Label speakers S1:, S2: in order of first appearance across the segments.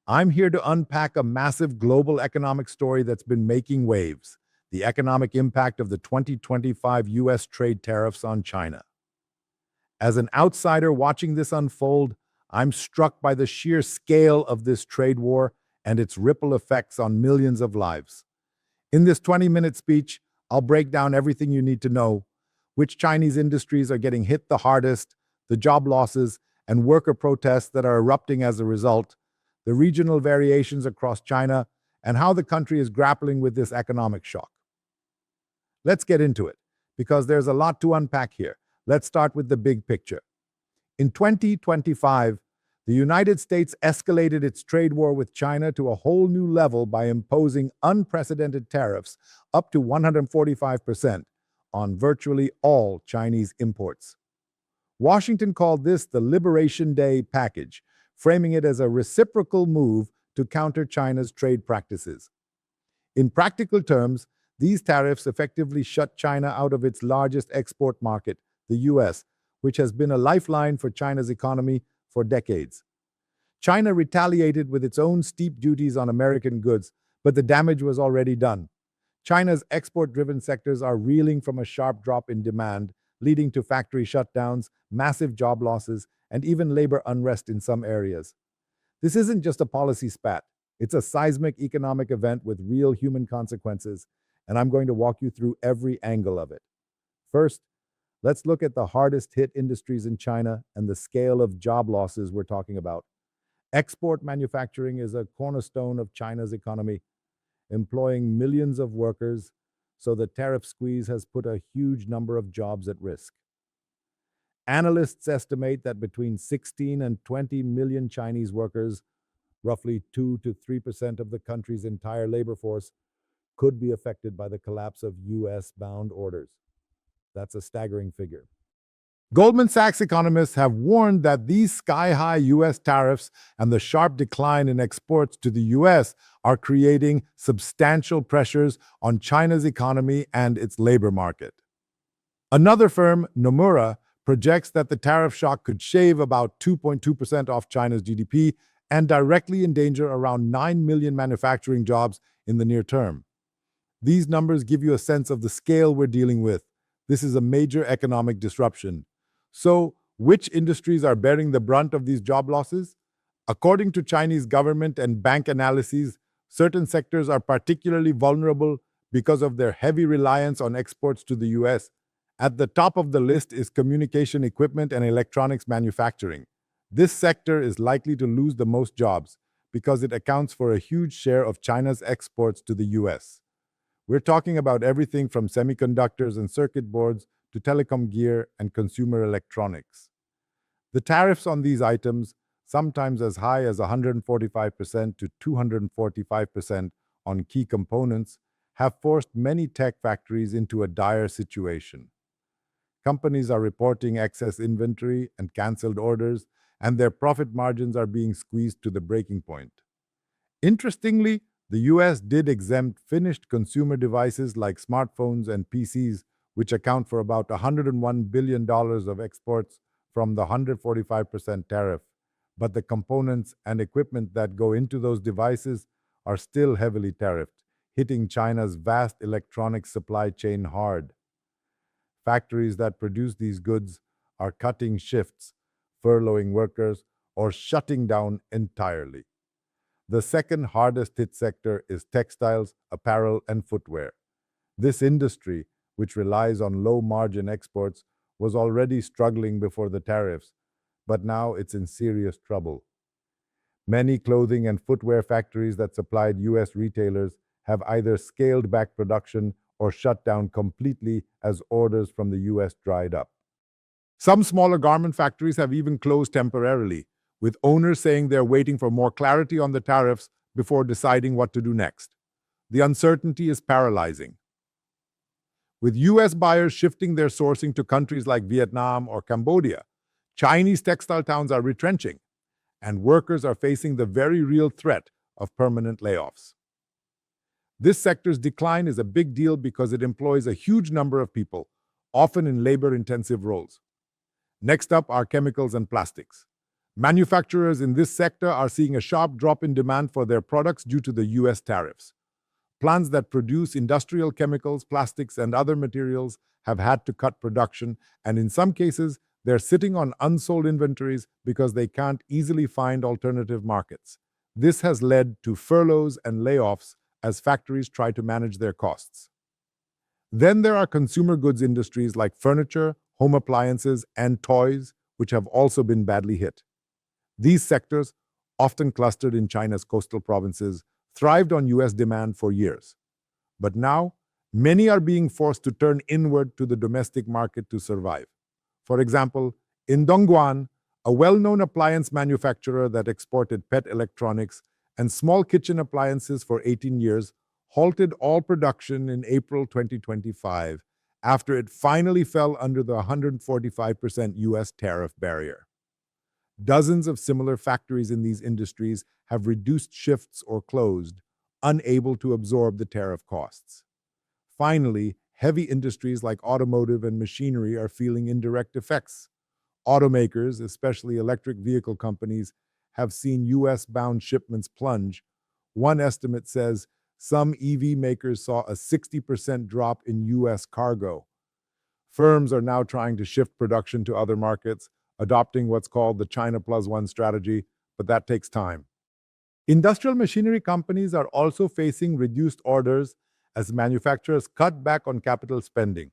S1: I'm here to unpack a massive global economic story that's been making waves: the economic impact of the 2025 US trade tariffs on China. As an outsider watching this unfold, I'm struck by the sheer scale of this trade war and its ripple effects on millions of lives. In this 20-minute speech, I'll break down everything you need to know: which Chinese industries are getting hit the hardest, the job losses and worker protests that are erupting as a result, the regional variations across China, and how the country is grappling with this economic shock. Let's get into it, because there's a lot to unpack here. Let's start with the big picture. In 2025, the United States escalated its trade war with China to a whole new level by imposing unprecedented tariffs up to 145% on virtually all Chinese imports. Washington called this the Liberation Day package, framing it as a reciprocal move to counter China's trade practices. In practical terms, these tariffs effectively shut China out of its largest export market, the US, which has been a lifeline for China's economy for decades. China retaliated with its own steep duties on American goods, but the damage was already done. China's export-driven sectors are reeling from a sharp drop in demand, leading to factory shutdowns, massive job losses, and even labor unrest in some areas. This isn't just a policy spat. It's a seismic economic event with real human consequences, and I'm going to walk you through every angle of it. First, let's look at the hardest hit industries in China and the scale of job losses we're talking about. Export manufacturing is a cornerstone of China's economy, employing millions of workers, so the tariff squeeze has put a huge number of jobs at risk. Analysts estimate that between 16 and 20 million Chinese workers, roughly 2 to 3% of the country's entire labor force, could be affected by the collapse of US-bound orders. That's a staggering figure. Goldman Sachs economists have warned that these sky-high US tariffs and the sharp decline in exports to the US are creating substantial pressures on China's economy and its labor market. Another firm, Nomura, projects that the tariff shock could shave about 2.2% off China's GDP and directly endanger around 9 million manufacturing jobs in the near term. These numbers give you a sense of the scale we're dealing with. This is a major economic disruption. So, which industries are bearing the brunt of these job losses? According to Chinese government and bank analyses, certain sectors are particularly vulnerable because of their heavy reliance on exports to the US. At the top of the list is communication equipment and electronics manufacturing. This sector is likely to lose the most jobs because it accounts for a huge share of China's exports to the US. We're talking about everything from semiconductors and circuit boards to telecom gear and consumer electronics. The tariffs on these items, sometimes as high as 145% to 245% on key components, have forced many tech factories into a dire situation. Companies are reporting excess inventory and canceled orders, and their profit margins are being squeezed to the breaking point. Interestingly, the US did exempt finished consumer devices like smartphones and PCs, which account for about $101 billion of exports from the 145% tariff. But the components and equipment that go into those devices are still heavily tariffed, hitting China's vast electronics supply chain hard. Factories that produce these goods are cutting shifts, furloughing workers, or shutting down entirely. The second hardest hit sector is textiles, apparel, and footwear. This industry, which relies on low-margin exports, was already struggling before the tariffs, but now it's in serious trouble. Many clothing and footwear factories that supplied US retailers have either scaled back production or shut down completely as orders from the US dried up. Some smaller garment factories have even closed temporarily, with owners saying they're waiting for more clarity on the tariffs before deciding what to do next. The uncertainty is paralyzing. With US buyers shifting their sourcing to countries like Vietnam or Cambodia, Chinese textile towns are retrenching, and workers are facing the very real threat of permanent layoffs. This sector's decline is a big deal because it employs a huge number of people, often in labor-intensive roles. Next up are chemicals and plastics. Manufacturers in this sector are seeing a sharp drop in demand for their products due to the US tariffs. Plants that produce industrial chemicals, plastics, and other materials have had to cut production, and in some cases, they're sitting on unsold inventories because they can't easily find alternative markets. This has led to furloughs and layoffs as factories try to manage their costs. Then there are consumer goods industries like furniture, home appliances, and toys, which have also been badly hit. These sectors, often clustered in China's coastal provinces, thrived on US demand for years. But now, many are being forced to turn inward to the domestic market to survive. For example, in Dongguan, a well-known appliance manufacturer that exported pet electronics and small kitchen appliances for 18 years, halted all production in April 2025 after it finally fell under the 145% US tariff barrier. Dozens of similar factories in these industries have reduced shifts or closed, unable to absorb the tariff costs. Finally, heavy industries like automotive and machinery are feeling indirect effects. Automakers, especially electric vehicle companies, have seen US-bound shipments plunge. One estimate says some EV makers saw a 60% drop in US cargo. Firms are now trying to shift production to other markets, adopting what's called the China Plus One strategy, but that takes time. Industrial machinery companies are also facing reduced orders as manufacturers cut back on capital spending.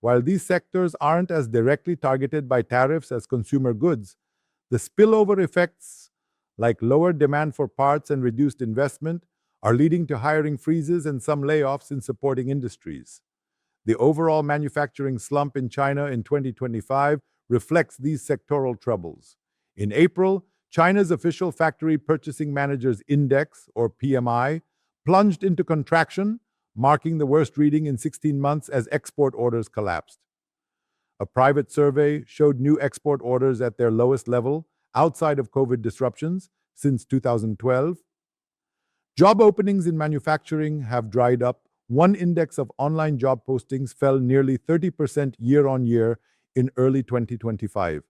S1: While these sectors aren't as directly targeted by tariffs as consumer goods, the spillover effects, like lower demand for parts and reduced investment, are leading to hiring freezes and some layoffs in supporting industries. The overall manufacturing slump in China in 2025 reflects these sectoral troubles. In April, China's official Factory Purchasing Managers Index, or PMI, plunged into contraction, marking the worst reading in 16 months as export orders collapsed. A private survey showed new export orders at their lowest level outside of COVID disruptions since 2012. Job openings in manufacturing have dried up. One index of online job postings fell nearly 30% year on year in early 2025.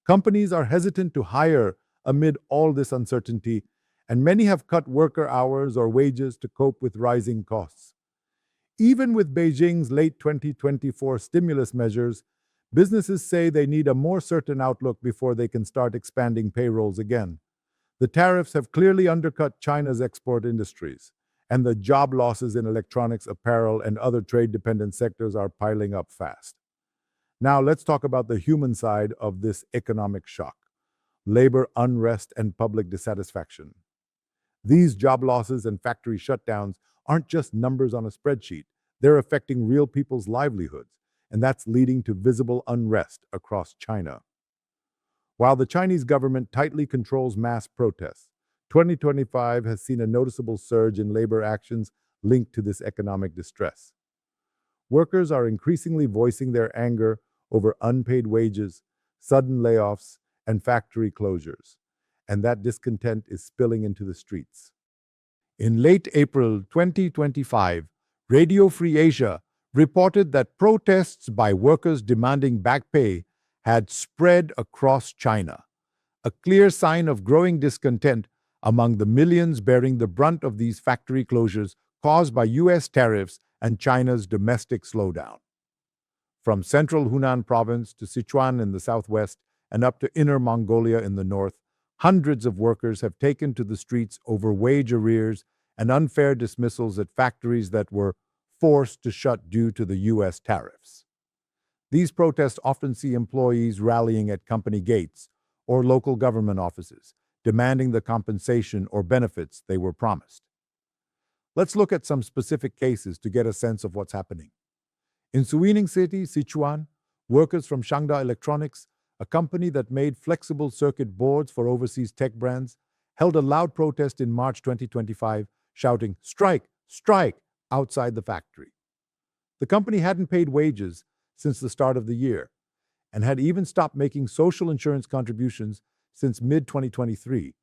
S1: Companies are hesitant to hire amid all this uncertainty, and many have cut worker hours or wages to cope with rising costs. Even with Beijing's late 2024 stimulus measures, businesses say they need a more certain outlook before they can start expanding payrolls again. The tariffs have clearly undercut China's export industries, and the job losses in electronics, apparel, and other trade-dependent sectors are piling up fast. Now let's talk about the human side of this economic shock: labor unrest and public dissatisfaction. These job losses and factory shutdowns aren't just numbers on a spreadsheet. They're affecting real people's livelihoods, and that's leading to visible unrest across China. While the Chinese government tightly controls mass protests, 2025 has seen a noticeable surge in labor actions linked to this economic distress. Workers are increasingly voicing their anger over unpaid wages, sudden layoffs, and factory closures, and that discontent is spilling into the streets. In late April 2025, Radio Free Asia reported that protests by workers demanding back pay had spread across China, a clear sign of growing discontent among the millions bearing the brunt of these factory closures caused by US tariffs and China's domestic slowdown. From central Hunan province to Sichuan in the southwest and up to Inner Mongolia in the north, hundreds of workers have taken to the streets over wage arrears and unfair dismissals at factories that were forced to shut due to the US tariffs. These protests often see employees rallying at company gates or local government offices, demanding the compensation or benefits they were promised. Let's look at some specific cases to get a sense of what's happening. In Suining City, Sichuan, workers from Shangda Electronics, a company that made flexible circuit boards for overseas tech brands, held a loud protest in March 2025, shouting, "Strike! Strike!" outside the factory. The company hadn't paid wages since the start of the year and had even stopped making social insurance contributions since mid-2023,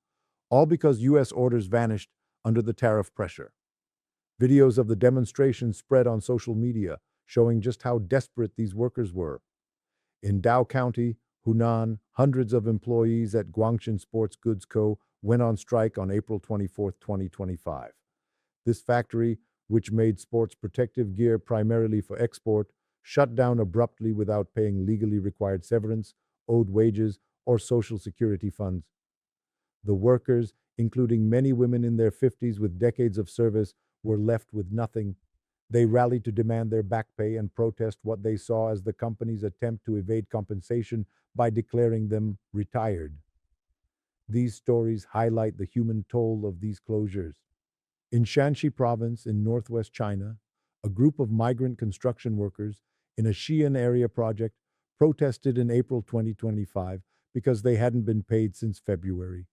S1: all because US orders vanished under the tariff pressure. Videos of the demonstration spread on social media, showing just how desperate these workers were. In Dao County, Hunan, hundreds of employees at Guangdong Sports Goods Co. went on strike on April 24, 2025. This factory, which made sports protective gear primarily for export, shut down abruptly without paying legally required severance, owed wages, or social security funds. The workers, including many women in their 50s with decades of service, were left with nothing. They rallied to demand their back pay and protest what they saw as the company's attempt to evade compensation by declaring them retired. These stories highlight the human toll of these closures. In Shanxi province in northwest China, a group of migrant construction workers in a Xi'an area project protested in April 2025 because they hadn't been paid since February.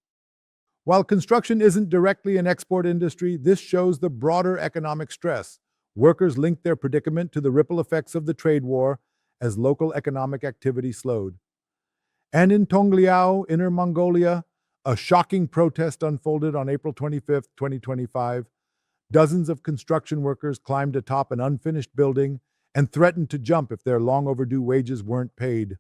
S1: While construction isn't directly an export industry, this shows the broader economic stress. Workers linked their predicament to the ripple effects of the trade war as local economic activity slowed. And in Tongliao, Inner Mongolia, a shocking protest unfolded on April 25, 2025. Dozens of construction workers climbed atop an unfinished building and threatened to jump if their long overdue wages weren't paid.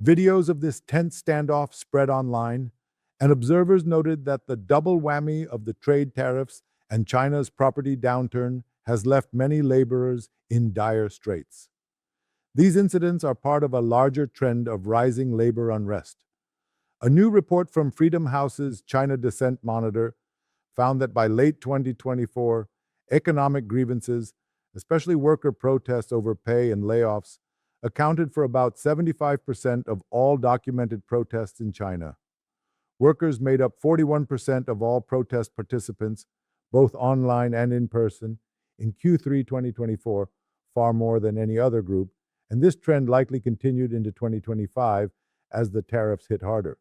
S1: Videos of this tense standoff spread online, and observers noted that the double whammy of the trade tariffs and China's property downturn has left many laborers in dire straits. These incidents are part of a larger trend of rising labor unrest. A new report from Freedom House's China Dissent Monitor found that by late 2024, economic grievances, especially worker protests over pay and layoffs, accounted for about 75% of all documented protests in China. Workers made up 41% of all protest participants, both online and in person, in Q3 2024, far more than any other group, and this trend likely continued into 2025 as the tariffs hit harder.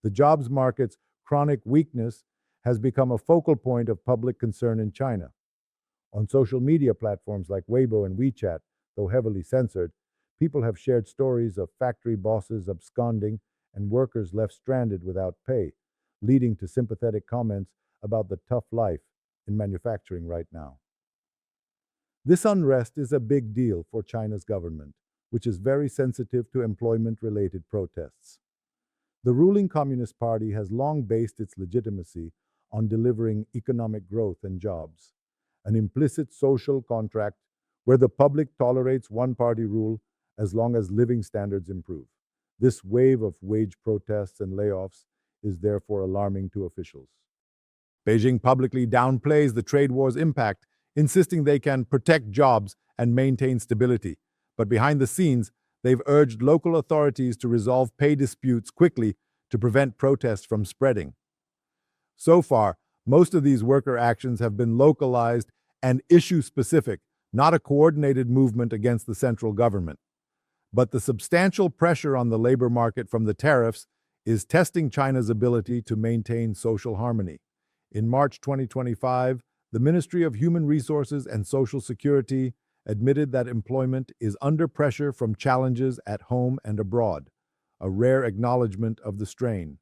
S1: The jobs market's chronic weakness has become a focal point of public concern in China. On social media platforms like Weibo and WeChat, though heavily censored, people have shared stories of factory bosses absconding and workers left stranded without pay, leading to sympathetic comments about the tough life in manufacturing right now. This unrest is a big deal for China's government, which is very sensitive to employment-related protests. The ruling Communist Party has long based its legitimacy on delivering economic growth and jobs, an implicit social contract where the public tolerates one-party rule as long as living standards improve. This wave of wage protests and layoffs is therefore alarming to officials. Beijing publicly downplays the trade war's impact, insisting they can protect jobs and maintain stability. But behind the scenes, they've urged local authorities to resolve pay disputes quickly to prevent protests from spreading. So far, most of these worker actions have been localized and issue-specific, not a coordinated movement against the central government. But the substantial pressure on the labor market from the tariffs is testing China's ability to maintain social harmony. In March 2025, the Ministry of Human Resources and Social Security admitted that employment is under pressure from challenges at home and abroad, a rare acknowledgement of the strain.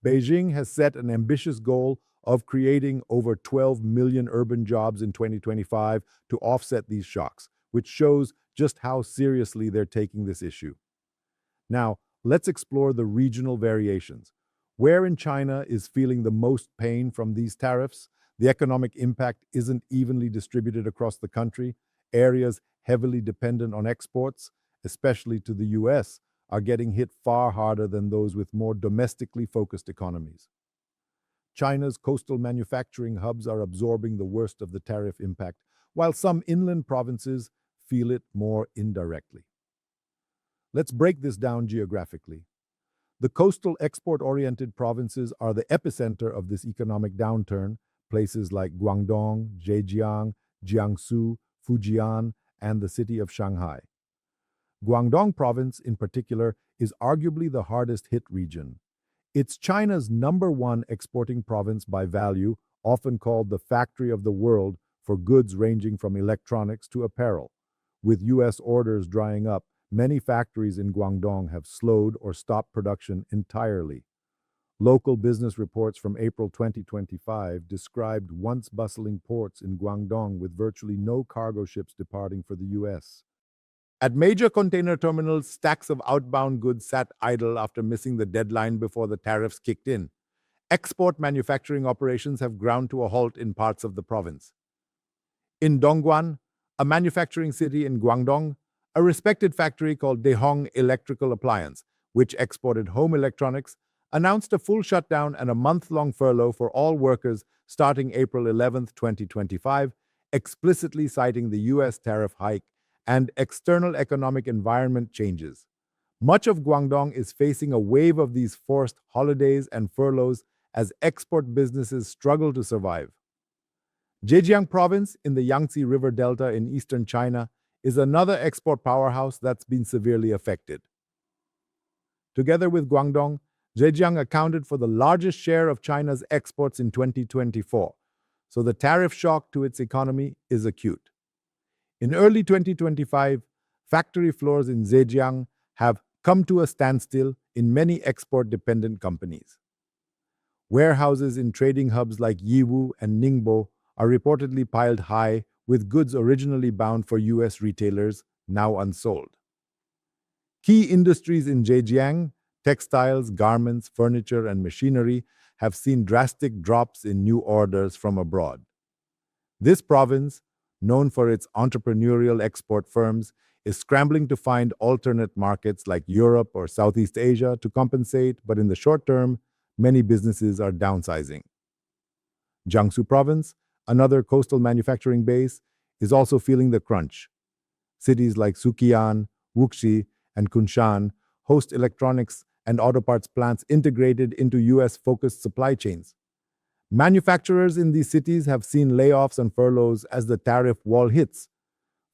S1: Beijing has set an ambitious goal of creating over 12 million urban jobs in 2025 to offset these shocks, which shows just how seriously they're taking this issue. Now, let's explore the regional variations. Where in China is feeling the most pain from these tariffs? The economic impact isn't evenly distributed across the country. Areas heavily dependent on exports, especially to the US, are getting hit far harder than those with more domestically focused economies. China's coastal manufacturing hubs are absorbing the worst of the tariff impact, while some inland provinces feel it more indirectly. Let's break this down geographically. The coastal export-oriented provinces are the epicenter of this economic downturn, places like Guangdong, Zhejiang, Jiangsu, Fujian, and the city of Shanghai. Guangdong province, in particular, is arguably the hardest hit region. It's China's #1 exporting province by value, often called the factory of the world for goods ranging from electronics to apparel. With US orders drying up, many factories in Guangdong have slowed or stopped production entirely. Local business reports from April 2025 described once bustling ports in Guangdong with virtually no cargo ships departing for the US. At major container terminals, stacks of outbound goods sat idle after missing the deadline before the tariffs kicked in. Export manufacturing operations have ground to a halt in parts of the province. In Dongguan, a manufacturing city in Guangdong, a respected factory called Dehong Electrical Appliance, which exported home electronics, announced a full shutdown and a month-long furlough for all workers starting April 11, 2025, explicitly citing the U.S. tariff hike and external economic environment changes. Much of Guangdong is facing a wave of these forced holidays and furloughs as export businesses struggle to survive. Zhejiang province in the Yangtze River Delta in eastern China is another export powerhouse that's been severely affected. Together with Guangdong, Zhejiang accounted for the largest share of China's exports in 2024, so the tariff shock to its economy is acute. In early 2025, factory floors in Zhejiang have come to a standstill in many export-dependent companies. Warehouses in trading hubs like Yiwu and Ningbo are reportedly piled high with goods originally bound for U.S. retailers now unsold. Key industries in Zhejiang, textiles, garments, furniture, and machinery, have seen drastic drops in new orders from abroad. This province, known for its entrepreneurial export firms, is scrambling to find alternate markets like Europe or Southeast Asia to compensate, but in the short term, many businesses are downsizing. Jiangsu province, another coastal manufacturing base, is also feeling the crunch. Cities like Sichuan, Wuxi, and Kunshan host electronics and auto parts plants integrated into U.S.-focused supply chains. Manufacturers in these cities have seen layoffs and furloughs as the tariff wall hits.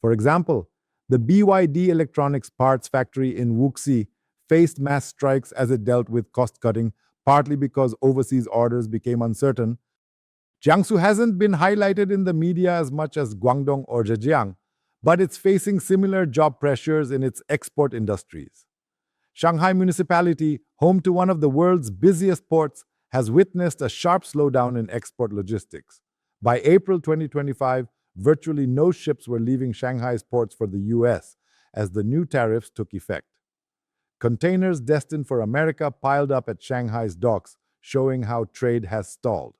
S1: For example, the BYD electronics parts factory in Wuxi faced mass strikes as it dealt with cost-cutting, partly because overseas orders became uncertain. Jiangsu hasn't been highlighted in the media as much as Guangdong or Zhejiang, but it's facing similar job pressures in its export industries. Shanghai Municipality, home to one of the world's busiest ports, has witnessed a sharp slowdown in export logistics. By April 2025, virtually no ships were leaving Shanghai's ports for the U.S. as the new tariffs took effect. Containers destined for America piled up at Shanghai's docks, showing how trade has stalled.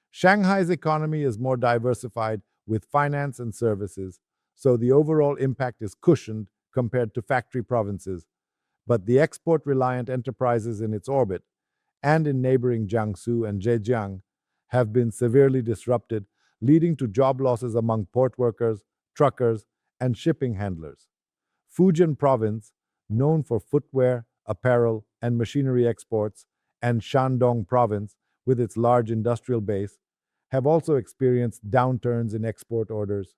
S1: Shanghai's economy is more diversified with finance and services, so the overall impact is cushioned compared to factory provinces, but the export-reliant enterprises in its orbit and in neighboring Jiangsu and Zhejiang have been severely disrupted, leading to job losses among port workers, truckers, and shipping handlers. Fujian province, known for footwear, apparel, and machinery exports, and Shandong province, with its large industrial base, have also experienced downturns in export orders.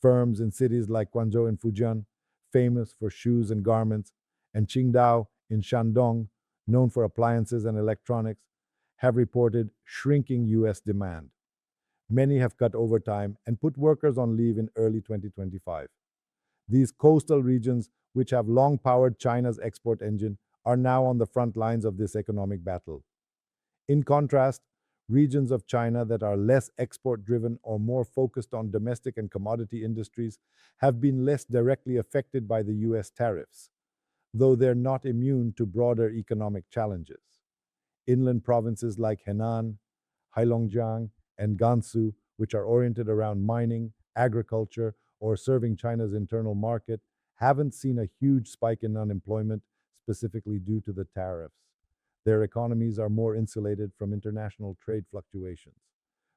S1: Firms in cities like Guangzhou and Fujian, famous for shoes and garments, and Qingdao in Shandong, known for appliances and electronics, have reported shrinking U.S. demand. Many have cut overtime and put workers on leave in early 2025. These coastal regions, which have long powered China's export engine, are now on the front lines of this economic battle. In contrast, regions of China that are less export-driven or more focused on domestic and commodity industries have been less directly affected by the U.S. tariffs, though they're not immune to broader economic challenges. Inland provinces like Hunan, Heilongjiang, and Gansu, which are oriented around mining, agriculture, or serving China's internal market, haven't seen a huge spike in unemployment, specifically due to the tariffs. Their economies are more insulated from international trade fluctuations.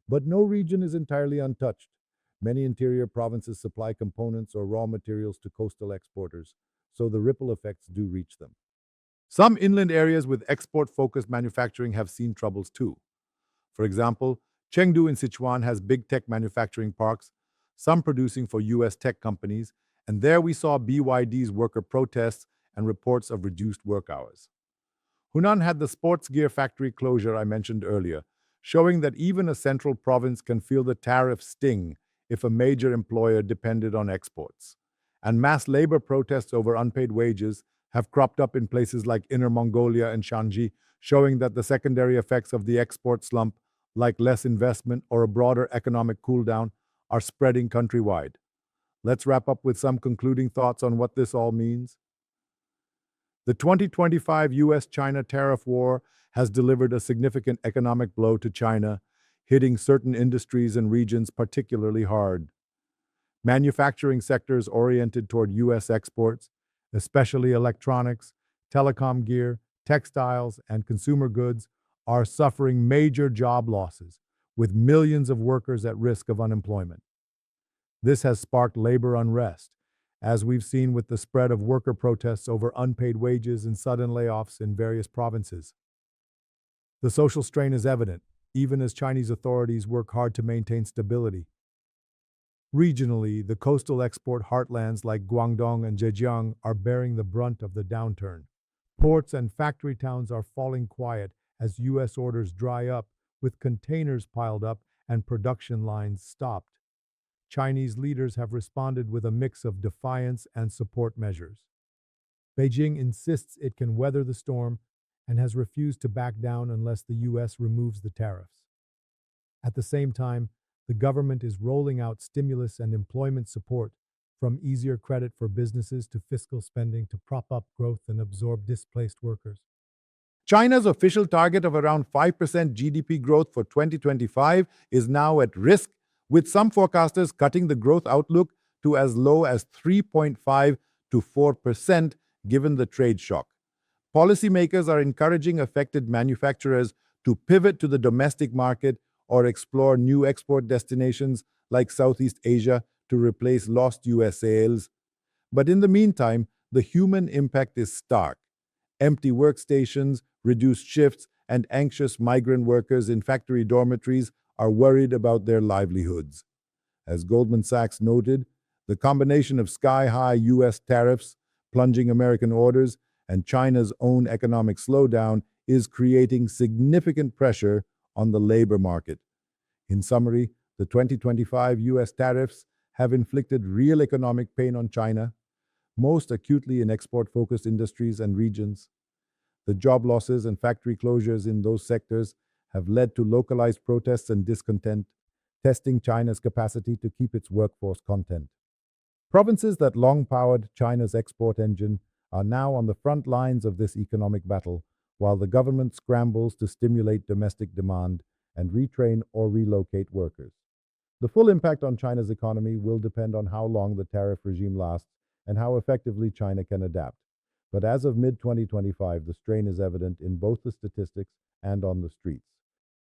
S1: But no region is entirely untouched. Many interior provinces supply components or raw materials to coastal exporters, so the ripple effects do reach them. Some inland areas with export-focused manufacturing have seen troubles too. For example, Chengdu in Sichuan has big tech manufacturing parks, some producing for U.S. tech companies, and there we saw BYD's worker protests and reports of reduced work hours. Hunan had the sports gear factory closure I mentioned earlier, showing that even a central province can feel the tariff sting if a major employer depended on exports. And mass labor protests over unpaid wages have cropped up in places like Inner Mongolia and Shanxi, showing that the secondary effects of the export slump, like less investment or a broader economic cooldown, are spreading countrywide. Let's wrap up with some concluding thoughts on what this all means. The 2025 US China tariff war has delivered a significant economic blow to China, hitting certain industries and regions particularly hard. Manufacturing sectors oriented toward US exports, especially electronics, telecom gear, textiles, and consumer goods, are suffering major job losses, with millions of workers at risk of unemployment. This has sparked labor unrest, as we've seen with the spread of worker protests over unpaid wages and sudden layoffs in various provinces. The social strain is evident, even as Chinese authorities work hard to maintain stability. Regionally, the coastal export heartlands like Guangdong and Zhejiang are bearing the brunt of the downturn. Ports and factory towns are falling quiet as U.S. orders dry up, with containers piled up and production lines stopped. Chinese leaders have responded with a mix of defiance and support measures. Beijing insists it can weather the storm and has refused to back down unless the U.S. removes the tariffs. At the same time, the government is rolling out stimulus and employment support, from easier credit for businesses to fiscal spending to prop up growth and absorb displaced workers. China's official target of around 5% GDP growth for 2025 is now at risk, with some forecasters cutting the growth outlook to as low as 3.5 to 4% given the trade shock. Policymakers are encouraging affected manufacturers to pivot to the domestic market or explore new export destinations like Southeast Asia to replace lost US sales. But in the meantime, the human impact is stark. Empty workstations, reduced shifts, and anxious migrant workers in factory dormitories are worried about their livelihoods. As Goldman Sachs noted, the combination of sky-high US tariffs, plunging American orders, and China's own economic slowdown is creating significant pressure on the labor market. In summary, the 2025 US tariffs have inflicted real economic pain on China, most acutely in export-focused industries and regions. The job losses and factory closures in those sectors have led to localized protests and discontent, testing China's capacity to keep its workforce content. Provinces that long powered China's export engine are now on the front lines of this economic battle, while the government scrambles to stimulate domestic demand and retrain or relocate workers. The full impact on China's economy will depend on how long the tariff regime lasts and how effectively China can adapt. But as of mid-2025, the strain is evident in both the statistics and on the streets.